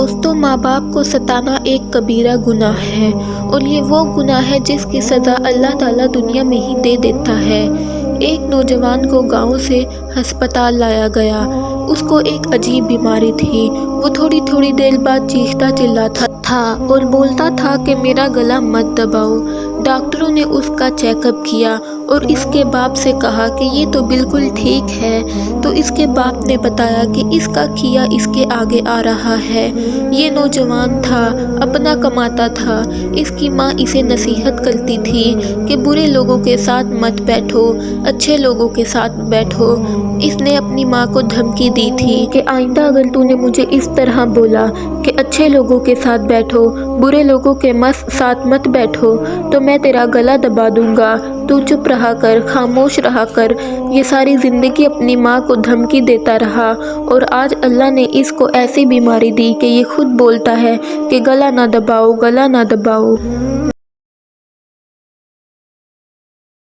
दोस्तों, माँ बाप को सताना एक कबीरा गुनाह है और ये वो गुनाह है जिसकी सज़ा अल्लाह ताला दुनिया में ही दे देता है। एक नौजवान को गांव से हस्पताल लाया गया। उसको एक अजीब बीमारी थी। वो थोड़ी थोड़ी देर बाद चीखता चिल्लाता था और बोलता था कि मेरा गला मत दबाओ। डॉक्टरों ने उसका चेकअप किया और इसके बाप से कहा कि ये तो बिल्कुल ठीक है। तो इसके बाप ने बताया कि इसका किया इसके आगे आ रहा है। ये नौजवान था, अपना कमाता था। इसकी माँ इसे नसीहत करती थी कि बुरे लोगों के साथ मत बैठो, अच्छे लोगों के साथ बैठो। इसने अपनी माँ को धमकी दी थी कि आइंदा अगर तूने मुझे इस तरह बोला कि अच्छे लोगों के साथ बैठो, बुरे लोगों के साथ मत बैठो, तो मैं तेरा गला दबा दूंगा। तू चुप रहा कर, खामोश रहा कर। ये सारी ज़िंदगी अपनी माँ को धमकी देता रहा और आज अल्लाह ने इसको ऐसी बीमारी दी कि ये खुद बोलता है कि गला ना दबाओ, गला ना दबाओ।